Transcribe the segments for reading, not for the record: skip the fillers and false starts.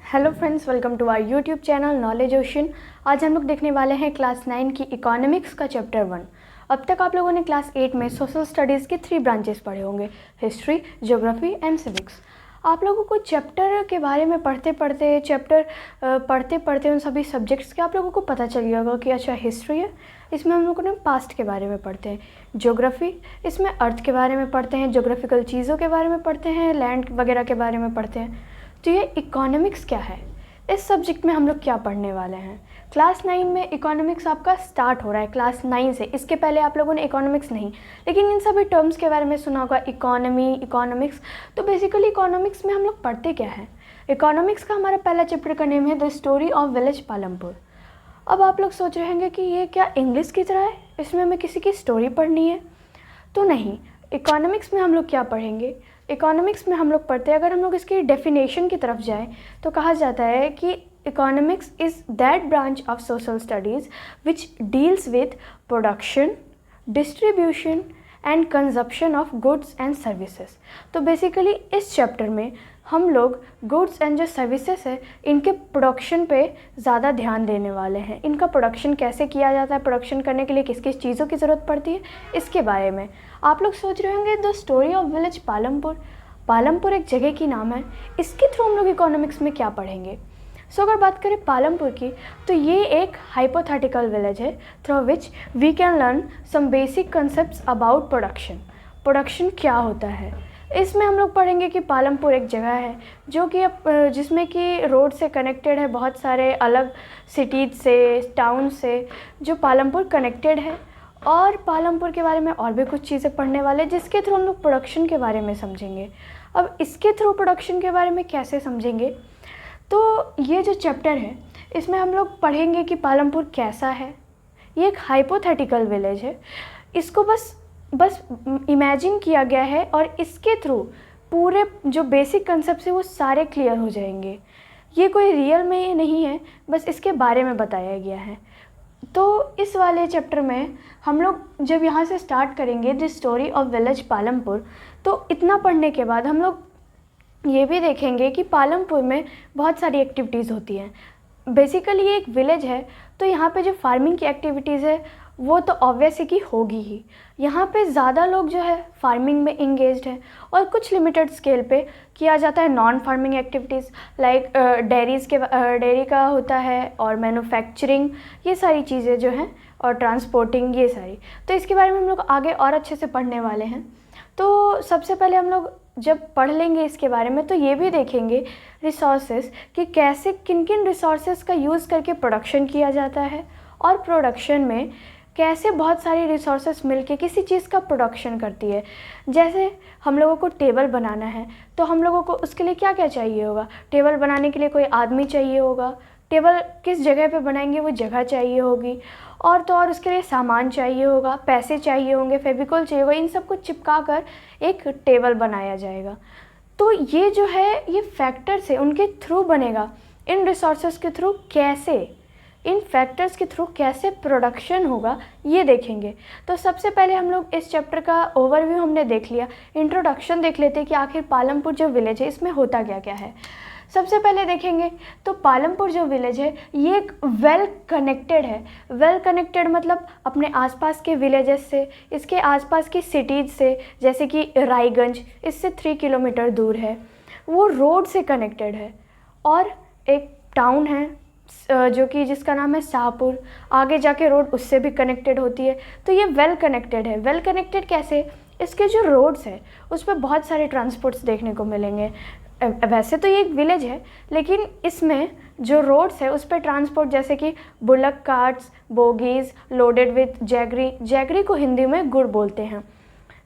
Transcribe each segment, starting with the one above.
Hello friends, welcome to our YouTube channel knowledge ocean. आज हम लोग देखने वाले हैं क्लास 9 की इकोनॉमिक्स का चैप्टर 1। अब तक आप लोगों ने क्लास 8 में सोशल स्टडीज़ के 3 ब्रांचेस पढ़े होंगे, हिस्ट्री, ज्योग्राफी एंड सिविक्स। आप लोगों को चैप्टर के बारे में पढ़ते पढ़ते उन सभी सब्जेक्ट्स के आप लोगों को पता चल गया होगा कि अच्छा हिस्ट्री है, इसमें हम लोगों ने पास्ट के बारे में पढ़ते हैं। ज्योग्राफी, इसमें अर्थ के बारे में पढ़ते हैं, ज्योग्राफिकल चीज़ों के बारे में पढ़ते हैं, लैंड वगैरह के बारे में पढ़ते हैं। तो ये इकोनॉमिक्स क्या है, इस सब्जेक्ट में हम लोग क्या पढ़ने वाले हैं। क्लास 9 में इकोनॉमिक्स आपका स्टार्ट हो रहा है क्लास 9 से। इसके पहले आप लोगों ने इकोनॉमिक्स नहीं, लेकिन इन सभी टर्म्स के बारे में सुना होगा, इकोनॉमी, इकोनॉमिक्स। तो बेसिकली इकोनॉमिक्स में हम लोग पढ़ते क्या है। इकोनॉमिक्स का हमारा पहला चैप्टर का नेम है the story of village Palampur. अब आप लोग सोच रहे होंगे कि ये क्या इंग्लिश की तरह है, इसमें हमें किसी की स्टोरी पढ़नी है। तो नहीं, इकोनॉमिक्स में हम लोग क्या पढ़ेंगे, इकोनॉमिक्स में हम लोग पढ़ते हैं, अगर हम लोग इसकी डेफिनेशन की तरफ जाएं तो कहा जाता है कि economics is that branch of social studies which deals with production, distribution and consumption of goods and services. तो बेसिकली इस चैप्टर में हम लोग गुड्स एंड जो सर्विसेज है इनके प्रोडक्शन पे ज़्यादा ध्यान देने वाले हैं। इनका प्रोडक्शन कैसे किया जाता है, प्रोडक्शन करने के लिए किस किस चीज़ों की ज़रूरत पड़ती है, इसके बारे में। आप लोग सोच रहे होंगे the story of village Palampur, Palampur एक जगह की नाम है, इसके थ्रू हम लोग इकोनॉमिक्स में क्या पढ़ेंगे। सो अगर बात करें पालमपुर की, तो ये एक हाइपोथेटिकल विलेज है through which we can learn some basic concepts about production. Production क्या होता है, इसमें हम लोग पढ़ेंगे कि पालमपुर एक जगह है जो कि जिसमें कि रोड से कनेक्टेड है, बहुत सारे अलग सिटीज़ से, टाउन से जो पालमपुर कनेक्टेड है। और पालमपुर के बारे में और भी कुछ चीज़ें पढ़ने वाले जिसके थ्रू हम लोग प्रोडक्शन के बारे में समझेंगे। अब इसके थ्रू प्रोडक्शन के बारे में कैसे समझेंगे, तो ये जो चैप्टर है इसमें हम लोग पढ़ेंगे कि पालमपुर कैसा है। ये एक हाइपोथेटिकल विलेज है, इसको बस इमेजिन किया गया है और इसके थ्रू पूरे जो बेसिक कंसेप्ट है वो सारे क्लियर हो जाएंगे। ये कोई रियल में ये नहीं है, बस इसके बारे में बताया गया है। तो इस वाले चैप्टर में हम लोग जब यहाँ से स्टार्ट करेंगे the story of village Palampur, तो इतना पढ़ने के बाद हम लोग ये भी देखेंगे कि पालमपुर में बहुत सारी एक्टिविटीज़ होती हैं। बेसिकली ये एक विलेज है, तो यहाँ पे जो फार्मिंग की एक्टिविटीज़ है वो तो ऑब्वियस है कि होगी ही। यहाँ पे ज़्यादा लोग जो है फार्मिंग में इंगेज्ड हैं और कुछ लिमिटेड स्केल पे किया जाता है non farming activities, like dairy का होता है और मैन्युफैक्चरिंग, ये सारी चीज़ें जो हैं, और ट्रांसपोर्टिंग, ये सारी। तो इसके बारे में हम लोग आगे और अच्छे से पढ़ने वाले हैं। तो सबसे पहले हम लोग जब पढ़ लेंगे इसके बारे में तो ये भी देखेंगे रिसोर्सेज कि कैसे किन किन रिसोर्सेज का यूज़ करके प्रोडक्शन किया जाता है, और प्रोडक्शन में कैसे बहुत सारी रिसोर्सेज मिलके किसी चीज़ का प्रोडक्शन करती है। जैसे हम लोगों को टेबल बनाना है तो हम लोगों को उसके लिए क्या क्या चाहिए होगा, टेबल बनाने के लिए कोई आदमी चाहिए होगा, टेबल किस जगह पे बनाएंगे वो जगह चाहिए होगी, और तो और उसके लिए सामान चाहिए होगा, पैसे चाहिए होंगे, फेविकॉल चाहिए होगा, इन सब को चिपका कर एक टेबल बनाया जाएगा। तो ये जो है ये फैक्टर्स है, उनके थ्रू बनेगा। इन रिसोर्सेज के थ्रू कैसे, इन फैक्टर्स के थ्रू कैसे प्रोडक्शन होगा ये देखेंगे। तो सबसे पहले हम लोग इस चैप्टर का ओवरव्यू हमने देख लिया, इंट्रोडक्शन देख लेते हैं कि आखिर पालमपुर जो विलेज है इसमें होता क्या क्या है। सबसे पहले देखेंगे तो पालमपुर जो विलेज है ये एक वेल कनेक्टेड है। वेल कनेक्टेड मतलब अपने आसपास के विलेजेस से, इसके आसपास की सिटीज़ से, जैसे कि रायगंज इससे 3 किलोमीटर दूर है, वो रोड से कनेक्टेड है। और एक टाउन है जो कि जिसका नाम है शाहपुर, आगे जाके रोड उससे भी कनेक्टेड होती है। तो ये वेल कनेक्टेड है। वेल कनेक्टेड कैसे, इसके जो रोड्स है उस पर बहुत सारे ट्रांसपोर्ट्स देखने को मिलेंगे। वैसे तो ये एक विलेज है, लेकिन इसमें जो रोड्स है उस पर ट्रांसपोर्ट, जैसे कि bullock carts, bogies loaded with jaggery, jaggery को हिंदी में गुड़ बोलते हैं,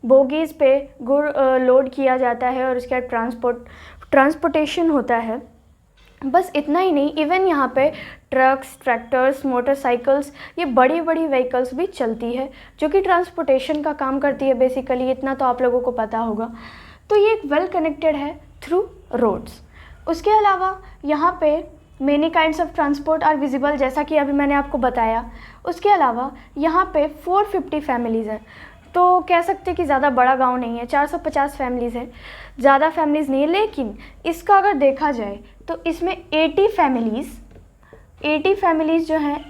बोगीज़ पे गुड़ लोड किया जाता है और उसके बाद ट्रांसपोर्टेशन होता है। बस इतना ही नहीं, इवन यहाँ पे ट्रक्स, ट्रैक्टर्स, मोटरसाइकिल्स, ये बड़ी बड़ी व्हीकल्स भी चलती है जो कि ट्रांसपोर्टेशन का काम करती है बेसिकली। इतना तो आप लोगों को पता होगा। तो ये एक वेल कनेक्टेड है थ्रू रोड्स। उसके अलावा यहाँ पे many kinds of transport are visible, जैसा कि अभी मैंने आपको बताया। उसके अलावा यहाँ पे 450 फैमिलीज़ हैं। तो कह सकते हैं कि ज़्यादा बड़ा गांव नहीं है, 450 फैमिलीज़ हैं, ज़्यादा फैमिलीज़ नहीं है। लेकिन इसका अगर देखा जाए तो इसमें 80 फैमिलीज़ जो हैं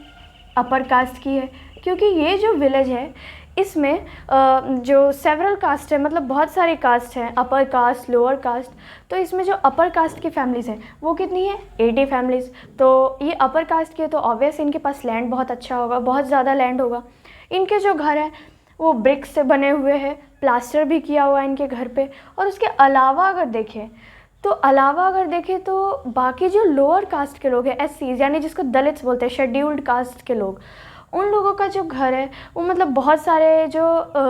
अपर कास्ट की है, क्योंकि ये जो विलेज है इसमें जो सेवरल कास्ट है, मतलब बहुत सारे कास्ट हैं, अपर कास्ट, लोअर कास्ट। तो इसमें जो अपर कास्ट की फैमिलीज़ हैं वो कितनी है, 80 फैमिलीज़। तो ये अपर कास्ट के, तो ऑब्वियस इनके पास लैंड बहुत अच्छा होगा, बहुत ज़्यादा लैंड होगा। इनके जो घर हैं वो ब्रिक्स से बने हुए हैं, प्लास्टर भी किया हुआ है इनके घर पे। और उसके अलावा अगर देखें तो बाकी जो लोअर कास्ट के लोग हैं, एससीज यानी जिसको दलित्स बोलते हैं, शेड्यूल्ड कास्ट के लोग, उन लोगों का जो घर है वो मतलब बहुत सारे जो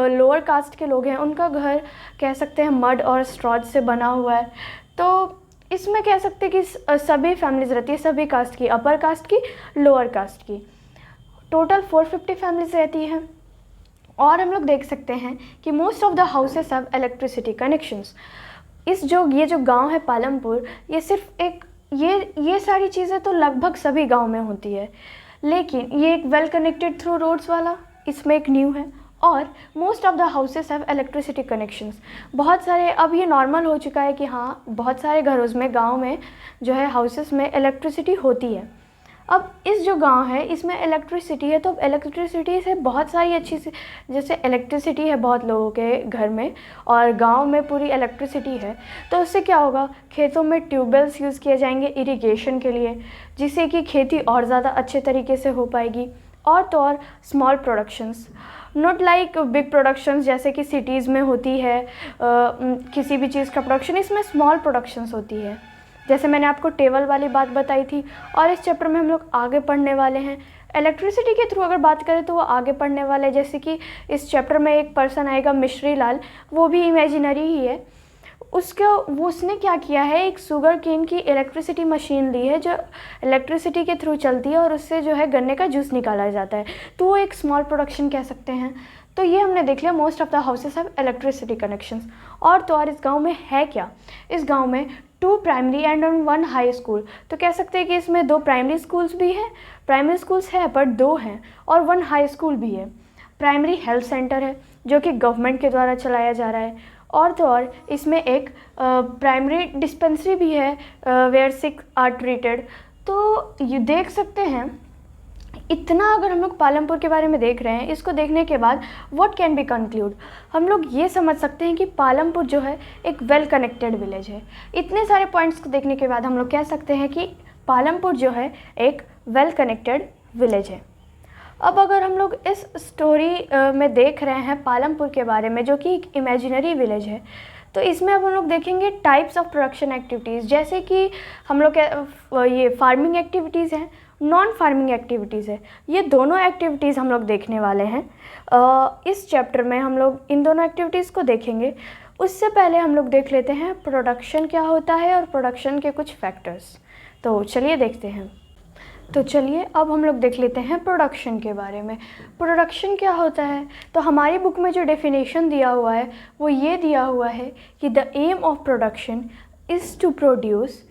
लोअर कास्ट के लोग हैं उनका घर कह सकते हैं मड और स्ट्रॉज से बना हुआ है। तो इसमें कह सकते हैं कि सभी फैमिलीज़ रहती है, सभी कास्ट की, अपर कास्ट की, लोअर कास्ट की। टोटल 450 फैमिलीज़ रहती हैं। और हम लोग देख सकते हैं कि most of the houses have electricity connections. ये जो गांव है पालमपुर, ये सिर्फ एक ये सारी चीज़ें तो लगभग सभी गांव में होती है, लेकिन ये एक वेल कनेक्टेड थ्रू रोड्स वाला इसमें एक न्यू है। और most of the houses have electricity connections. बहुत सारे, अब ये नॉर्मल हो चुका है कि हाँ बहुत सारे घरों में, गांव में जो है हाउसेस में इलेक्ट्रिसिटी होती है। अब इस जो गांव है इसमें इलेक्ट्रिसिटी है, तो अब इलेक्ट्रिसिटी से बहुत सारी अच्छी सी, जैसे इलेक्ट्रिसिटी है बहुत लोगों के घर में और गांव में पूरी इलेक्ट्रिसिटी है, तो उससे क्या होगा, खेतों में ट्यूबवेल्स यूज़ किए जाएंगे इरिगेशन के लिए, जिससे कि खेती और ज़्यादा अच्छे तरीके से हो पाएगी। और तो और small productions, not like big productions जैसे कि सिटीज़ में होती है किसी भी चीज़ का प्रोडक्शन, इसमें स्मॉल प्रोडक्शंस होती है। जैसे मैंने आपको टेबल वाली बात बताई थी। और इस चैप्टर में हम लोग आगे पढ़ने वाले हैं इलेक्ट्रिसिटी के थ्रू। अगर बात करें तो वो आगे पढ़ने वाले, जैसे कि इस चैप्टर में एक पर्सन आएगा मिश्री लाल, वो भी इमेजिनरी ही है। उसने क्या किया है, एक शुगर केन की इलेक्ट्रिसिटी मशीन ली है जो इलेक्ट्रिसिटी के थ्रू चलती है और उससे जो है गन्ने का जूस निकाला जाता है, तो वो एक स्मॉल प्रोडक्शन कह सकते हैं। तो ये हमने देख लिया most of the houses have electricity connections. और तो और इस गांव में है क्या, इस गांव में 2 प्राइमरी एंड 1 हाई स्कूल। तो कह सकते हैं कि इसमें 2 प्राइमरी स्कूल्स भी हैं, प्राइमरी स्कूल्स है पर 2 हैं, और 1 हाई स्कूल भी है। प्राइमरी हेल्थ सेंटर है जो कि गवर्नमेंट के द्वारा चलाया जा रहा है। और तो और इसमें एक प्राइमरी डिस्पेंसरी भी है वेयर सिक आर ट्रीटेड। तो ये देख सकते हैं, इतना अगर हम लोग पालमपुर के बारे में देख रहे हैं, इसको देखने के बाद व्हाट कैन बी कंक्लूड, हम लोग ये समझ सकते हैं कि पालमपुर जो है एक वेल कनेक्टेड विलेज है। इतने सारे पॉइंट्स को देखने के बाद हम लोग कह सकते हैं कि पालमपुर जो है एक वेल कनेक्टेड विलेज है। अब अगर हम लोग इस स्टोरी में देख रहे हैं पालमपुर के बारे में, जो कि एक इमेजिनरी विलेज है, तो इसमें अब हम लोग देखेंगे टाइप्स ऑफ प्रोडक्शन एक्टिविटीज़। जैसे कि हम लोग ये फार्मिंग एक्टिविटीज़ हैं, नॉन फार्मिंग एक्टिविटीज़ है, ये दोनों एक्टिविटीज़ हम लोग देखने वाले हैं। इस चैप्टर में हम लोग इन दोनों एक्टिविटीज़ को देखेंगे। उससे पहले हम लोग देख लेते हैं प्रोडक्शन क्या होता है और प्रोडक्शन के कुछ फैक्टर्स। तो चलिए देखते हैं। तो चलिए अब हम लोग देख लेते हैं प्रोडक्शन के बारे में। प्रोडक्शन क्या होता है, तो हमारी बुक में जो डेफिनेशन दिया हुआ है वो ये दिया हुआ है कि the aim of production is to produce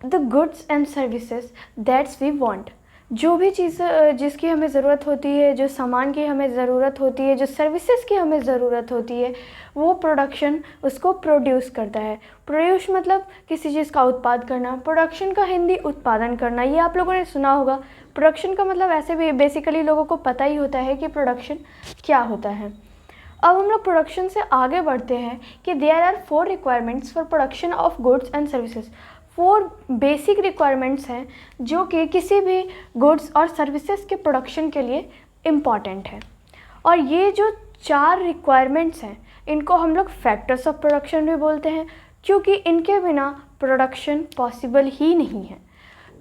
the goods and services that's we want. जो भी चीज़ जिसकी हमें ज़रूरत होती है, जो सामान की हमें ज़रूरत होती है, जो सर्विसेज की हमें ज़रूरत होती है, वो प्रोडक्शन उसको प्रोड्यूस करता है। प्रोड्यूस मतलब किसी चीज़ का उत्पाद करना, प्रोडक्शन का हिंदी उत्पादन करना, ये आप लोगों ने सुना होगा। प्रोडक्शन का मतलब ऐसे भी बेसिकली लोगों को पता ही होता है कि प्रोडक्शन क्या होता है। अब हम लोग प्रोडक्शन से आगे बढ़ते हैं कि there are 4 requirements for production of goods and services. 4 basic requirements हैं जो कि किसी भी गुड्स और सर्विसेज के प्रोडक्शन के लिए इम्पॉर्टेंट है। और ये जो 4 रिक्वायरमेंट्स हैं इनको हम लोग फैक्टर्स ऑफ प्रोडक्शन भी बोलते हैं, क्योंकि इनके बिना प्रोडक्शन पॉसिबल ही नहीं है।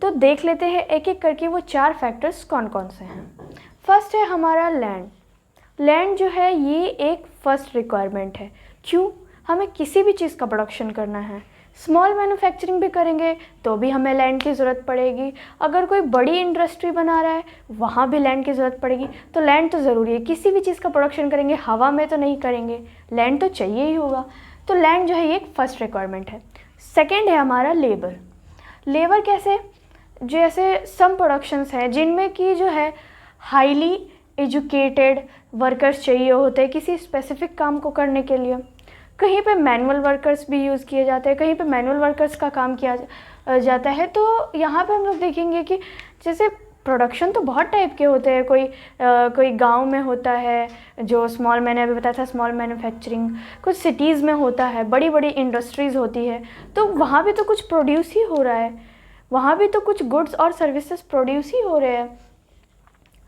तो देख लेते हैं एक एक करके वो 4 फैक्टर्स कौन कौन से हैं। फर्स्ट है हमारा लैंड। लैंड जो है ये एक फर्स्ट रिक्वायरमेंट है। क्यों, हमें किसी भी चीज़ का प्रोडक्शन करना है, स्मॉल मैन्युफैक्चरिंग भी करेंगे तो भी हमें लैंड की ज़रूरत पड़ेगी। अगर कोई बड़ी इंडस्ट्री बना रहा है वहाँ भी लैंड की ज़रूरत पड़ेगी। तो लैंड तो ज़रूरी है। किसी भी चीज़ का प्रोडक्शन करेंगे हवा में तो नहीं करेंगे, लैंड तो चाहिए ही होगा। तो लैंड जो है ये एक फर्स्ट रिक्वायरमेंट है। सेकेंड है हमारा लेबर। लेबर कैसे, जैसे सम प्रोडक्शंस हैं जिनमें कि जो है हाईली एजुकेटेड वर्कर्स चाहिए होते हैं किसी स्पेसिफिक काम को करने के लिए। कहीं पे मैनुअल वर्कर्स भी यूज़ किए जाते हैं, कहीं पे मैनुअल वर्कर्स का काम किया जाता है। तो यहाँ पे हम लोग देखेंगे कि जैसे प्रोडक्शन तो बहुत टाइप के होते हैं। कोई गांव में होता है जो स्मॉल, मैंने अभी बताया था स्मॉल मैन्युफैक्चरिंग, कुछ सिटीज़ में होता है, बड़ी बड़ी इंडस्ट्रीज़ होती है, तो वहाँ भी तो कुछ प्रोड्यूस ही हो रहा है, वहाँ भी तो कुछ गुड्स और सर्विसेज प्रोड्यूस ही हो रहे हैं।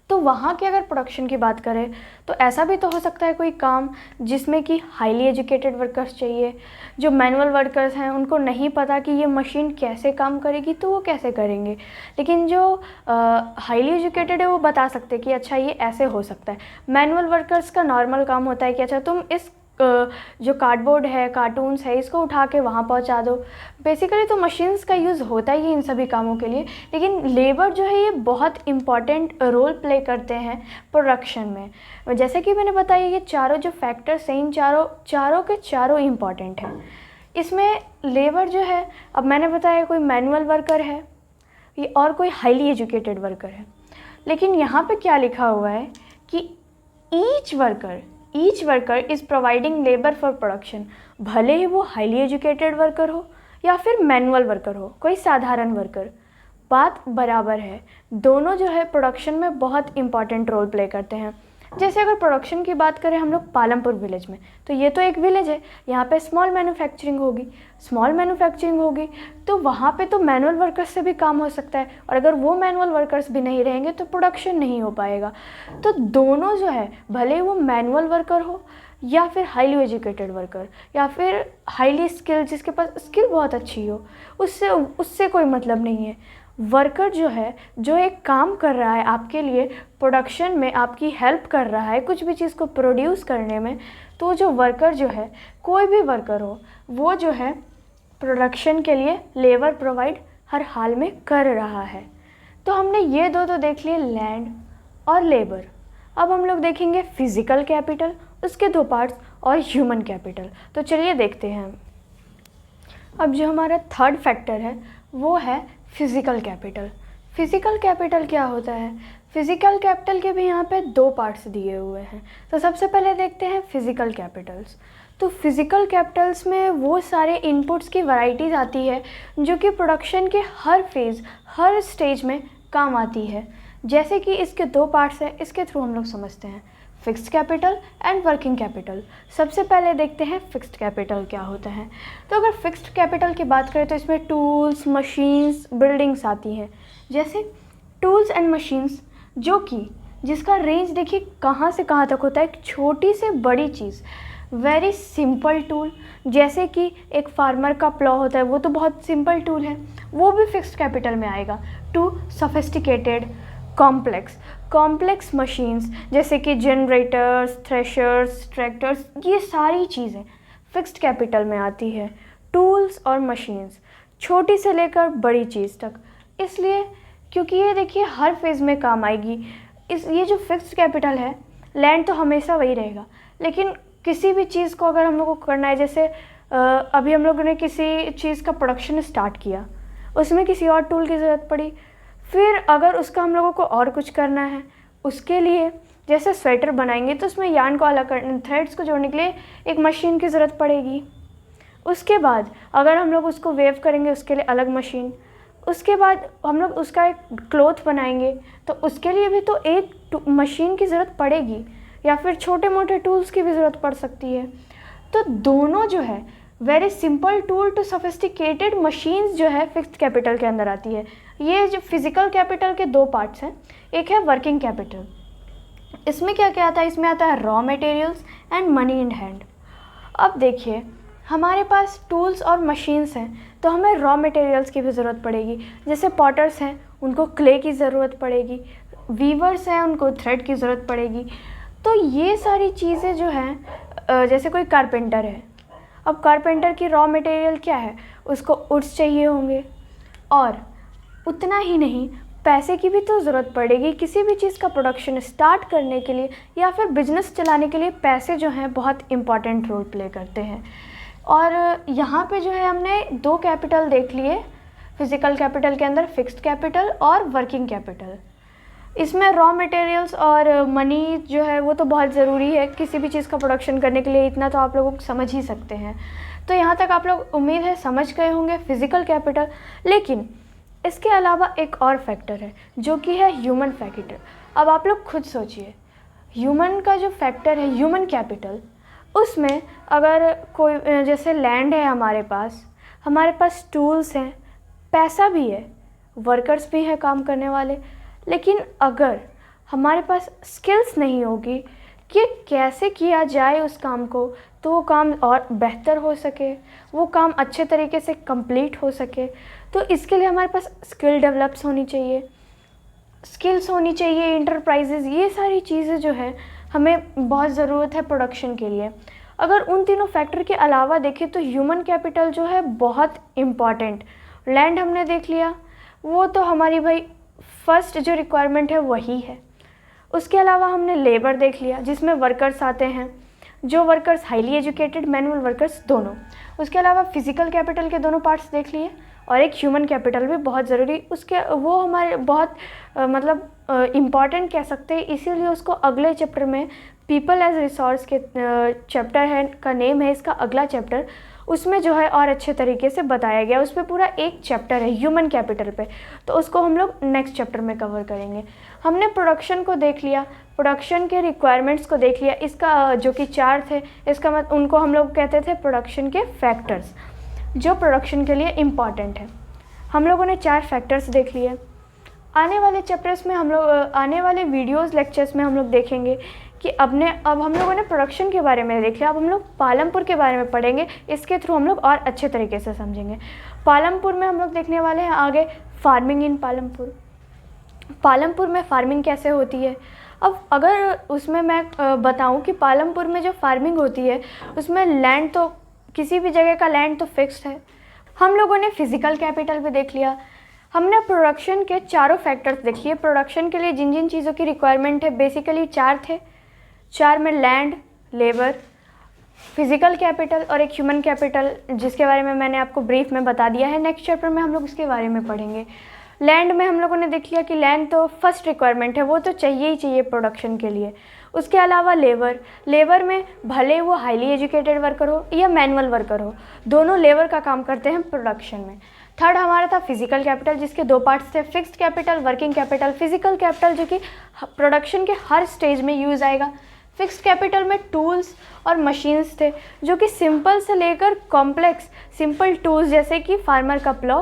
तो वहाँ की अगर प्रोडक्शन की बात करें तो ऐसा भी तो हो सकता है कोई काम जिसमें कि हाईली एजुकेटेड वर्कर्स चाहिए। जो मैनुअल वर्कर्स हैं उनको नहीं पता कि ये मशीन कैसे काम करेगी, तो वो कैसे करेंगे, लेकिन जो हाईली एजुकेटेड है वो बता सकते हैं कि अच्छा ये ऐसे हो सकता है। मैनुअल वर्कर्स का नॉर्मल काम होता है कि अच्छा तुम इस जो कार्डबोर्ड है, कार्टून्स है, इसको उठा के वहाँ पहुँचा दो। बेसिकली तो मशीन्स का यूज़ होता ही है इन सभी कामों के लिए, लेकिन लेबर जो है ये बहुत इम्पॉर्टेंट रोल प्ले करते हैं प्रोडक्शन में। जैसे कि मैंने बताया ये चारों जो फैक्टर्स हैं, इन चारों के चारों इम्पॉर्टेंट हैं। इसमें लेबर जो है, अब मैंने बताया कोई मैनुअल वर्कर है ये और कोई हाईली एजुकेटेड वर्कर है, लेकिन यहाँ पे क्या लिखा हुआ है कि each worker is providing labour for production. भले ही वो हाईली एजुकेटेड वर्कर हो या फिर मैनुअल वर्कर हो, कोई साधारण वर्कर, बात बराबर है। दोनों जो है प्रोडक्शन में बहुत इंपॉर्टेंट रोल प्ले करते हैं। जैसे अगर प्रोडक्शन की बात करें हम लोग पालमपुर विलेज में, तो ये तो एक विलेज है, यहाँ पे स्मॉल मैन्युफैक्चरिंग होगी तो वहाँ पे तो मैनुअल वर्कर्स से भी काम हो सकता है, और अगर वो मैनुअल वर्कर्स भी नहीं रहेंगे तो प्रोडक्शन नहीं हो पाएगा। तो दोनों जो है, भले वो मैनुअल वर्कर हो या फिर हाईली एजुकेटेड वर्कर या फिर हाईली स्किल, जिसके पास स्किल बहुत अच्छी हो, उससे कोई मतलब नहीं है। वर्कर जो है, जो एक काम कर रहा है आपके लिए, प्रोडक्शन में आपकी हेल्प कर रहा है कुछ भी चीज़ को प्रोड्यूस करने में, तो जो वर्कर जो है, कोई भी वर्कर हो, वो जो है प्रोडक्शन के लिए लेबर प्रोवाइड हर हाल में कर रहा है। तो हमने ये दो तो देख लिए, लैंड और लेबर। अब हम लोग देखेंगे फिज़िकल कैपिटल, उसके दो पार्ट्स, और ह्यूमन कैपिटल। तो चलिए देखते हैं। अब जो हमारा थर्ड फैक्टर है वो है फिज़िकल कैपिटल। फिज़िकल कैपिटल क्या होता है? फिज़िकल कैपिटल के भी यहाँ पे दो पार्ट्स दिए हुए हैं। तो सबसे पहले देखते हैं फिज़िकल कैपिटल्स। तो फिज़िकल कैपिटल्स में वो सारे इनपुट्स की वैरायटीज़ आती है जो कि प्रोडक्शन के हर फेज़, हर स्टेज में काम आती है। जैसे कि इसके दो पार्ट्स हैं, इसके थ्रू हम लोग समझते हैं, fixed capital and working capital. सबसे पहले देखते हैं फिक्स्ड कैपिटल क्या होता है। तो अगर फिक्स्ड कैपिटल की बात करें तो इसमें टूल्स, मशीन्स, बिल्डिंग्स आती हैं। जैसे टूल्स एंड मशीन्स, जिसका रेंज देखिए कहाँ से कहाँ तक होता है, एक छोटी से बड़ी चीज़, वेरी सिंपल टूल, जैसे कि एक फार्मर का प्लॉ होता है, वो तो बहुत सिंपल टूल है, वो भी फिक्स्ड कैपिटल में आएगा। टू सोफिस्टिकेटेड कॉम्प्लेक्स मशीन्स, जैसे कि जनरेटर्स, थ्रेशर्स, ट्रैक्टर्स, ये सारी चीज़ें फिक्स्ड कैपिटल में आती है। टूल्स और मशीन्स, छोटी से लेकर बड़ी चीज़ तक, इसलिए क्योंकि ये देखिए हर फेज़ में काम आएगी। ये जो फिक्स्ड कैपिटल है, लैंड तो हमेशा वही रहेगा, लेकिन किसी भी चीज़ को अगर हम लोग को करना है, जैसे अभी हम लोगों ने किसी चीज़ का प्रोडक्शन स्टार्ट किया, उसमें किसी और टूल की ज़रूरत पड़ी, फिर अगर उसका हम लोगों को और कुछ करना है, उसके लिए जैसे स्वेटर बनाएंगे तो उसमें यार्न को अलग करने, थ्रेड्स को जोड़ने के लिए एक मशीन की ज़रूरत पड़ेगी। उसके बाद अगर हम लोग उसको वेव करेंगे, उसके लिए अलग मशीन। उसके बाद हम लोग उसका एक क्लॉथ बनाएंगे तो उसके लिए भी तो एक मशीन की ज़रूरत पड़ेगी, या फिर छोटे मोटे टूल्स की भी ज़रूरत पड़ सकती है। तो दोनों जो है, very simple tool to sophisticated machines जो है फिक्स्ड कैपिटल के अंदर आती है। ये जो फिज़िकल कैपिटल के दो पार्ट्स हैं, एक है वर्किंग कैपिटल। इसमें क्या क्या आता है? इसमें आता है raw materials and money in hand. अब देखिए हमारे पास टूल्स और मशीन्स हैं तो हमें रॉ मटेरियल्स की भी ज़रूरत पड़ेगी। जैसे पॉटर्स हैं, उनको क्ले की ज़रूरत पड़ेगी, वीवर्स हैं, उनको थ्रेड की ज़रूरत पड़ेगी। तो ये सारी चीज़ें जो हैं, जैसे कोई कारपेंटर है, अब कारपेंटर की रॉ मटेरियल क्या है? उसको वुड्स चाहिए होंगे, और उतना ही नहीं, पैसे की भी तो ज़रूरत पड़ेगी। किसी भी चीज़ का प्रोडक्शन स्टार्ट करने के लिए या फिर बिजनेस चलाने के लिए पैसे जो हैं बहुत इम्पॉर्टेंट रोल प्ले करते हैं। और यहाँ पे जो है हमने दो कैपिटल देख लिए फिज़िकल कैपिटल के अंदर, फिक्स्ड कैपिटल और वर्किंग कैपिटल। इसमें रॉ मटेरियल्स और मनी जो है वो तो बहुत ज़रूरी है किसी भी चीज़ का प्रोडक्शन करने के लिए, इतना तो आप लोग समझ ही सकते हैं। तो यहाँ तक आप लोग उम्मीद है समझ गए होंगे फिज़िकल कैपिटल। लेकिन इसके अलावा एक और फैक्टर है जो कि है ह्यूमन फैक्टर। अब आप लोग खुद सोचिए, ह्यूमन का जो फैक्टर है ह्यूमन कैपिटल, उसमें अगर कोई जैसे लैंड है हमारे पास टूल्स हैं, पैसा भी है, वर्कर्स भी हैं काम करने वाले, लेकिन अगर हमारे पास स्किल्स नहीं होगी कि कैसे किया जाए उस काम को, तो वो काम और बेहतर हो सके, वो काम अच्छे तरीके से कंप्लीट हो सके, तो इसके लिए हमारे पास स्किल्स होनी चाहिए, इंटरप्राइजेज़, ये सारी चीज़ें जो है हमें बहुत ज़रूरत है प्रोडक्शन के लिए। अगर उन तीनों फैक्टर के अलावा देखें तो ह्यूमन कैपिटल जो है बहुत इम्पॉर्टेंट। लैंड हमने देख लिया, वो तो हमारी भाई फर्स्ट जो रिक्वायरमेंट है वही है। उसके अलावा हमने लेबर देख लिया जिसमें वर्कर्स आते हैं, जो workers highly educated, manual workers दोनों। उसके अलावा फिज़िकल कैपिटल के दोनों पार्ट्स देख लिए, और एक ह्यूमन कैपिटल भी बहुत ज़रूरी, उसके वो हमारे बहुत इम्पॉर्टेंट कह सकते हैं, इसीलिए उसको अगले चैप्टर में पीपल एज रिसोर्स के चैप्टर है का नेम है इसका अगला चैप्टर, उसमें जो है और अच्छे तरीके से बताया गया। उस पर पूरा एक चैप्टर है ह्यूमन कैपिटल पे, तो उसको हम लोग नेक्स्ट चैप्टर में कवर करेंगे। हमने प्रोडक्शन को देख लिया, प्रोडक्शन के रिक्वायरमेंट्स को देख लिया, इसका जो कि चार थे, इसका मतलब उनको हम लोग कहते थे प्रोडक्शन के फैक्टर्स जो प्रोडक्शन के लिए इम्पॉर्टेंट है। हम लोगों ने 4 फैक्टर्स देख लिए। आने वाले चैप्टर्स में हम लोग आने वाले वीडियोस लेक्चर्स में हम लोग देखेंगे कि अब हम लोगों ने प्रोडक्शन के बारे में देख लिया, अब हम लोग पालमपुर के बारे में पढ़ेंगे, इसके थ्रू हम लोग और अच्छे तरीके से समझेंगे। पालमपुर में हम लोग देखने वाले हैं आगे फार्मिंग इन पालमपुर। पालमपुर में फार्मिंग कैसे होती है। अब अगर उसमें मैं बताऊं कि पालमपुर में जो फार्मिंग होती है उसमें लैंड तो किसी भी जगह का लैंड तो फिक्स्ड है। हम लोगों ने फिज़िकल कैपिटल भी देख लिया, हमने प्रोडक्शन के चारों फैक्टर्स देख लिए। प्रोडक्शन के लिए जिन जिन चीज़ों की रिक्वायरमेंट है बेसिकली 4 थे, 4 में लैंड, लेबर, फिज़िकल कैपिटल और एक ह्यूमन कैपिटल, जिसके बारे में मैंने आपको ब्रीफ में बता दिया है। नेक्स्ट चैप्टर में हम लोग उसके बारे में पढ़ेंगे। लैंड में हम लोगों ने देख लिया कि लैंड तो फर्स्ट रिक्वायरमेंट है, वो तो चाहिए ही चाहिए प्रोडक्शन के लिए। उसके अलावा लेबर में भले वो हाईली एजुकेटेड वर्कर हो या मैनुअल वर्कर हो, दोनों लेबर का काम करते हैं प्रोडक्शन में। थर्ड हमारा था फिज़िकल कैपिटल, जिसके 2 पार्ट्स थे, fixed capital, working capital. Physical capital जो कि प्रोडक्शन के हर स्टेज में यूज़ आएगा। फिक्स्ड कैपिटल में टूल्स और मशीन्स थे, जो कि सिंपल से लेकर कॉम्प्लेक्स, सिंपल टूल्स जैसे कि फार्मर का प्लो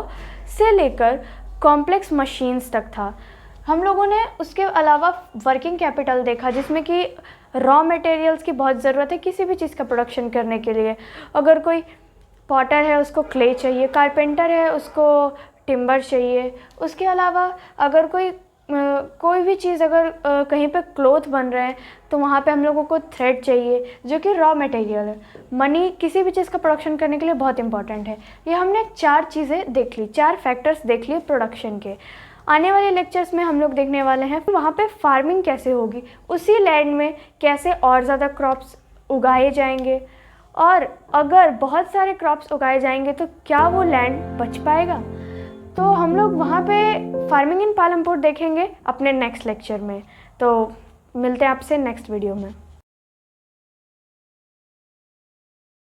से लेकर कॉम्प्लेक्स मशीन्स तक था। हम लोगों ने उसके अलावा वर्किंग कैपिटल देखा, जिसमें कि रॉ मटेरियल्स की बहुत ज़रूरत है किसी भी चीज़ का प्रोडक्शन करने के लिए। अगर कोई पॉटर है उसको क्ले चाहिए, कारपेंटर है उसको टिम्बर चाहिए। उसके अलावा अगर कोई भी चीज़ अगर कहीं पे क्लोथ बन रहे हैं तो वहाँ पे हम लोगों को थ्रेड चाहिए जो कि रॉ मटेरियल है। मनी किसी भी चीज़ का प्रोडक्शन करने के लिए बहुत इंपॉर्टेंट है। ये हमने 4 चीज़ें देख ली, 4 फैक्टर्स देख लिए प्रोडक्शन के। आने वाले लेक्चर्स में हम लोग देखने वाले हैं वहाँ पे फार्मिंग कैसे होगी, उसी लैंड में कैसे और ज़्यादा क्रॉप्स उगाए जाएंगे, और अगर बहुत सारे क्रॉप्स उगाए जाएंगे तो क्या वो लैंड बच पाएगा। तो हम लोग वहाँ पे फार्मिंग इन पालमपुर देखेंगे अपने नेक्स्ट लेक्चर में। तो मिलते हैं आपसे नेक्स्ट वीडियो में।